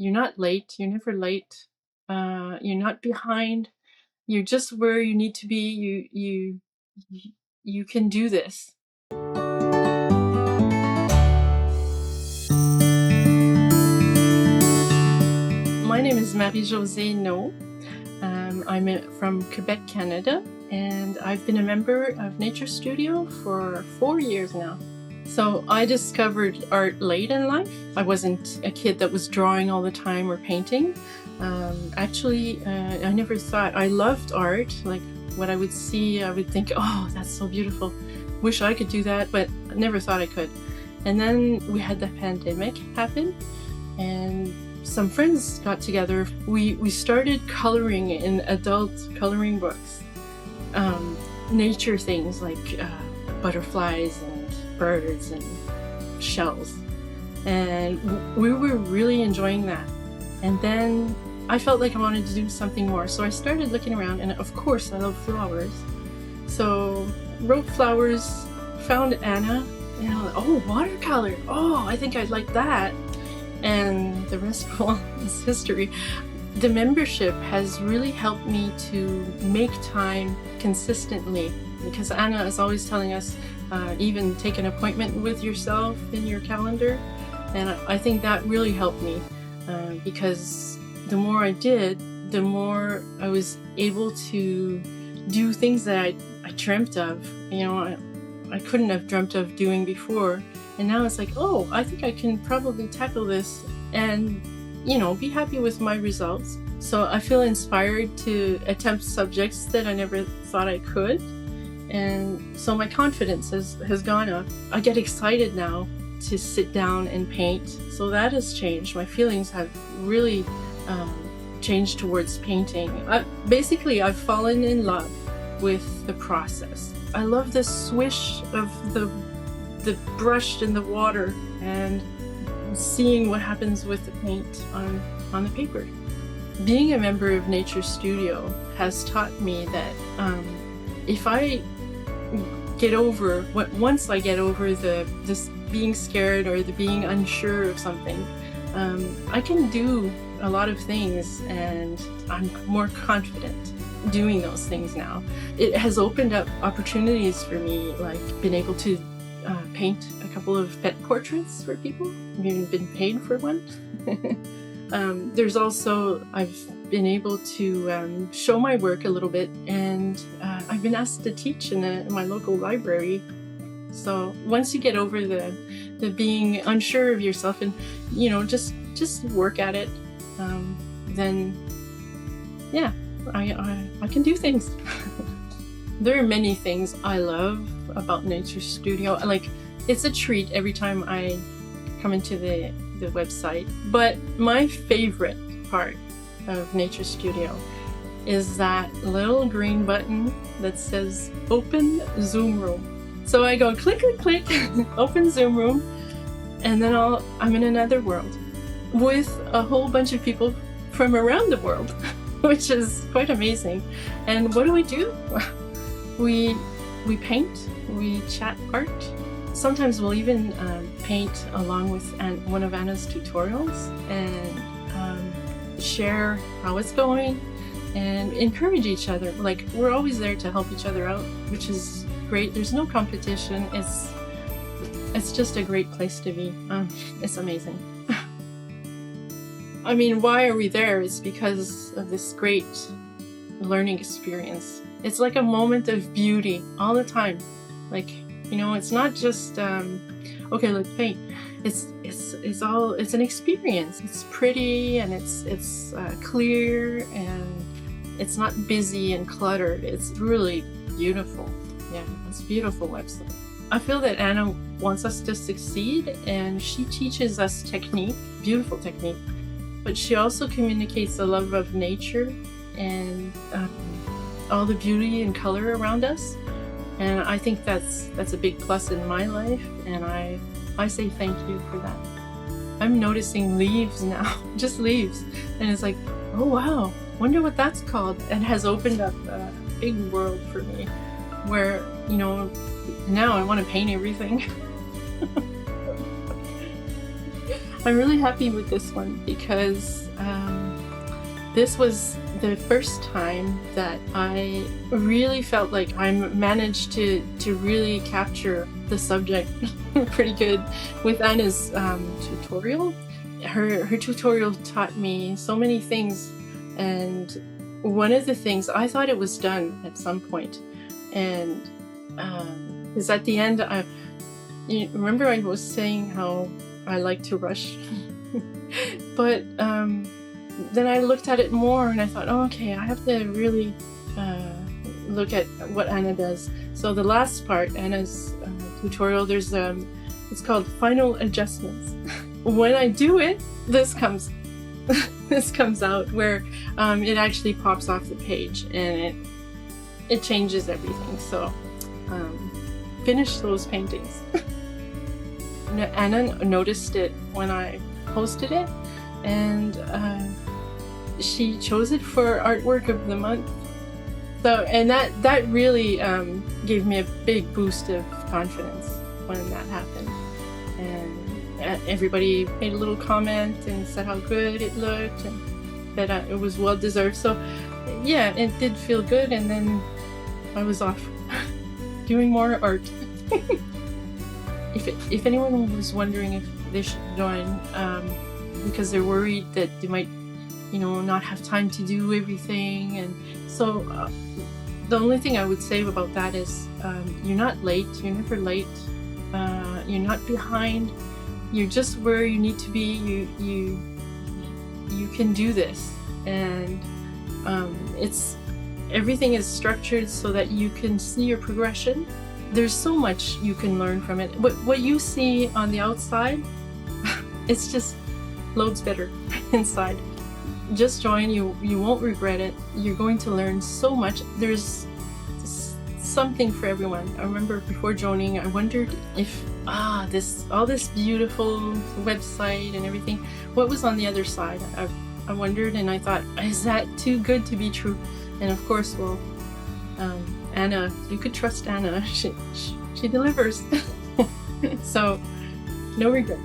you're not late. You're never late. You're not behind. You're just where you need to be. You can do this. My name is Marie-Josée No. I'm from Quebec, Canada, and I've been a member of Nature Studio for 4 years now. So I discovered art late in life. I wasn't a kid that was drawing all the time or painting. I never thought, I loved art. Like what I would see, I would think, oh, that's so beautiful. Wish I could do that, but I never thought I could. And then we had the pandemic happen, and some friends got together. We started coloring in adult coloring books. Nature things like butterflies and birds and shells. And we were really enjoying that. And then I felt like I wanted to do something more. So I started looking around, and of course I love flowers. So wrote flowers, found Anna, and I was like, oh, watercolor. Oh, I think I'd like that. And the rest, well, is history. The membership has really helped me to make time consistently, because Anna is always telling us, even take an appointment with yourself in your calendar. And I think that really helped me, because the more I did, the more I was able to do things that I dreamt of, I couldn't have dreamt of doing before. And now it's like, oh, I think I can probably tackle this and, be happy with my results. So I feel inspired to attempt subjects that I never thought I could. And so my confidence has gone up. I get excited now to sit down and paint. So that has changed. My feelings have really changed towards painting. I've fallen in love with the process. I love the swish of the brush in the water and seeing what happens with the paint on the paper. Being a member of Nature Studio has taught me that if I once I get over this being scared or the being unsure of something, I can do a lot of things, and I'm more confident doing those things now. It has opened up opportunities for me, like being able to paint a couple of pet portraits for people. I've even been paid for one. There's also, I've been able to show my work a little bit, and I've been asked to teach in my local library. So once you get over the being unsure of yourself and, just work at it, then yeah, I can do things. There are many things I love about Nature Studio. Like, it's a treat every time I come into the website. But my favorite part of Nature Studio is that little green button that says Open Zoom Room. So I go click, click, click, open Zoom Room, and then I'm in another world with a whole bunch of people from around the world, which is quite amazing. And what do? We paint, we chat art. Sometimes we'll even paint along with one of Anna's tutorials and share how it's going and encourage each other. Like, we're always there to help each other out, which is great. There's no competition. It's just a great place to be. It's amazing. I mean, why are we there? It's because of this great learning experience. It's like a moment of beauty all the time. Like, it's not just okay, let's paint. It's an experience. It's pretty, and it's clear, and it's not busy and cluttered. It's really beautiful. Yeah, it's a beautiful website. I feel that Anna wants us to succeed, and she teaches us technique, beautiful technique, but she also communicates the love of nature and all the beauty and color around us. And I think that's a big plus in my life, and I say thank you for that. I'm noticing leaves now, just leaves, and it's like, oh wow, wonder what that's called. And has opened up a big world for me, where now I want to paint everything. I'm really happy with this one because this was the first time that I really felt like I managed to really capture the subject pretty good with Anna's tutorial. Her tutorial taught me so many things, and one of the things I thought it was done at some point, and is at the end. You remember I was saying how I like to rush, but then I looked at it more and I thought, oh, okay, I have to really look at what Anna does. So the last part, Anna's tutorial, there's it's called Final Adjustments. When I do it, this comes this comes out where it actually pops off the page and it changes everything. So finish those paintings. Anna noticed it when I posted it, and she chose it for artwork of the month. So, and that really gave me a big boost of confidence when that happened. And everybody made a little comment and said how good it looked and that it was well deserved. So, yeah, it did feel good. And then I was off doing more art. If anyone was wondering if they should join because they're worried that they might, not have time to do everything, and so the only thing I would say about that is you're not late. You're never late. You're not behind. You're just where you need to be. You can do this, and everything is structured so that you can see your progression. There's so much you can learn from it. What you see on the outside, it's just loads better inside. Just join. You won't regret it. You're going to learn so much. There's something for everyone. I remember before joining, I wondered if all this beautiful website and everything, what was on the other side? I wondered, and I thought, is that too good to be true? And of course, Anna, you could trust Anna. She delivers. So, no regrets.